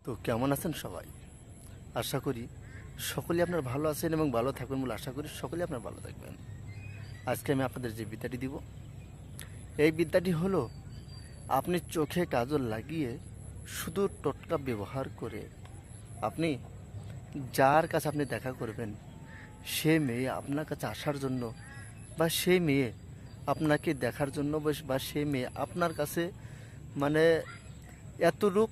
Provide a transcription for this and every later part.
তো কেমন আছেন সবাই? আশা করি সকলেই আপনার ভালো আছেন এবং ভালো থাকবেন বলে আশা করি সকলেই আপনার ভালো থাকবেন। আজকে আমি আপনাদের যে বিদ্যাটি দিব, এই বিদ্যাটি হলো আপনি চোখে কাজল লাগিয়ে শুধু টোটকা ব্যবহার করে আপনি যার কাছে আপনি দেখা করবেন, সে মেয়ে আপনার কাছে আসার জন্য বা সে মেয়ে আপনাকে দেখার জন্য বা সে মেয়ে আপনার কাছে মানে এতটুক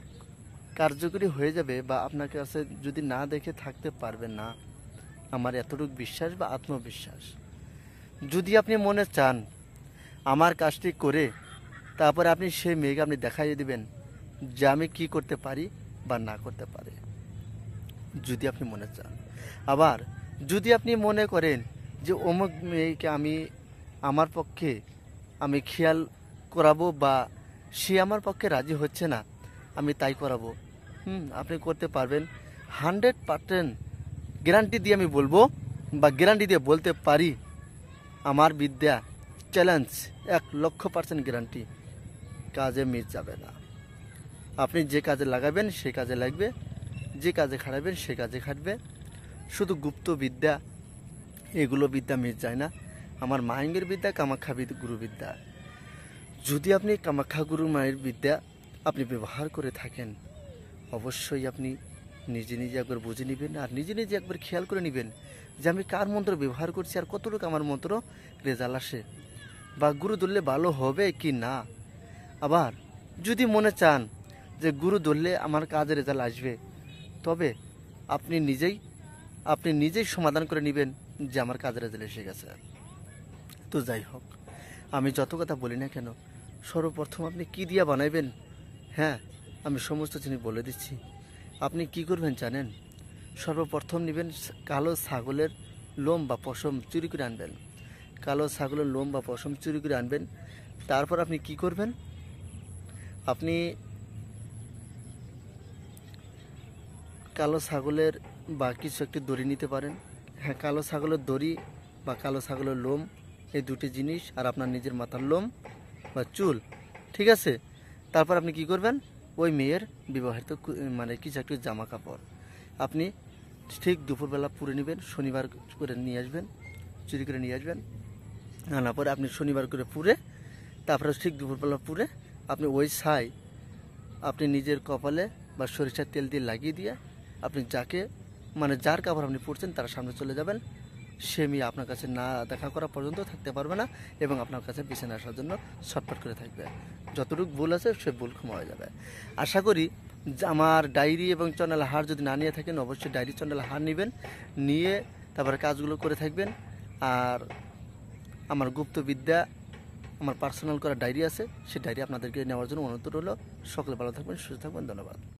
কার্যকরী হয়ে যাবে বা আপনার কাছে যদি না দেখে থাকতে পারবেন না। আমার এতটুকু বিশ্বাস বা আত্মবিশ্বাস। যদি আপনি মনে চান আমার কাজটি করে তারপরে আপনি সেই মেয়েকে আপনি দেখাইয়ে দিবেন যে আমি কি করতে পারি বা না করতে পারি, যদি আপনি মনে চান। আবার যদি আপনি মনে করেন যে অমুক মেয়েকে আমি আমার পক্ষে আমি খেয়াল করাবো বা সে আমার পক্ষে রাজি হচ্ছে না, আমি তাই করাবো, আপনি করতে পারবেন। 100% গ্যারান্টি দিয়ে আমি বলবো বা গ্যারান্টি দিয়ে বলতে পারি, আমার বিদ্যা চ্যালেঞ্জ 1,00,000% গ্যারান্টি, কাজে মিস যাবে না। আপনি যে কাজে লাগাবেন সে কাজে লাগবে, যে কাজে খাটাবেন সে কাজে খাটবে। শুধু গুপ্ত বিদ্যা, এগুলো বিদ্যা মিস যায় না। আমার মায়ের বিদ্যা কামাখ্যা গুরু বিদ্যা। যদি আপনি কামাখ্যা গুরু মায়ের বিদ্যা আপনি ব্যবহার করে থাকেন, অবশ্যই আপনি নিজে নিজে একবার বুঝে নেবেন আর নিজে নিজে একবার খেয়াল করে নেবেন যে আমি কার মন্ত্র ব্যবহার করছি আর কতটুকু আমার মন্ত্র রেজাল্ট আসে বা গুরু ধরলে ভালো হবে কি না। আবার যদি মনে চান যে গুরু ধরলে আমার কাজে রেজাল্ট আসবে, তবে আপনি নিজেই সমাধান করে নেবেন যে আমার কাজের রেজাল্ট এসে গেছে। তো যাই হোক, আমি যত কথা বলি না কেন, সর্বপ্রথম আপনি কি দিয়া বানাইবেন, হ্যাঁ আমি সমস্ত জিনিস বলে দিচ্ছি। আপনি কি করবেন জানেন? সর্বপ্রথম নেবেন কালো ছাগলের লোম বা পশম চুরি করে আনবেন। কালো ছাগলের লোম বা পশম চুরি করে আনবেন। তারপর আপনি কি করবেন? আপনি কালো ছাগলের বা কিছু একটি দড়ি নিতে পারেন। হ্যাঁ, কালো ছাগলের দড়ি বা কালো ছাগলের লোম, এই দুটি জিনিস, আর আপনার নিজের মাথার লোম বা চুল, ঠিক আছে? তারপর আপনি কি করবেন? ওই মেয়ের বিবাহিত মানে কিছু একটি জামা কাপড় আপনি ঠিক দুপুরবেলা পুরে নেবেন, শনিবার করে নিয়ে আসবেন, চুরি করে নিয়ে আসবেন। আনার পরে আপনি শনিবার করে পুরে তারপরে ঠিক দুপুরবেলা পুরে আপনি ওই ছাই আপনি নিজের কপালে বা সরিষার তেল দিয়ে লাগিয়ে দিয়ে আপনি যাকে মানে যার কাপড় আপনি পরছেন তার সামনে চলে যাবেন। সে মেয়ে আপনার কাছে না দেখা করা পর্যন্ত থাকতে পারবে না এবং আপনার কাছে পিছনে আসার জন্য ছটফট করে থাকবে। যতটুকু ভুল আছে সে ভুল ক্ষমা হয়ে যাবে। আশা করি আমার ডায়েরি এবং চ্যানেল হার যদি না নিয়ে থাকেন, অবশ্যই ডায়েরি চ্যানেল হার নেবেন, নিয়ে তারপরে কাজগুলো করে থাকবেন। আর আমার গুপ্তবিদ্যা, আমার পার্সোনাল করা ডায়েরি আছে, সেই ডায়েরি আপনাদেরকে নেওয়ার জন্য অনুরোধ রইল। সকলে ভালো থাকবেন, সুস্থ থাকবেন, ধন্যবাদ।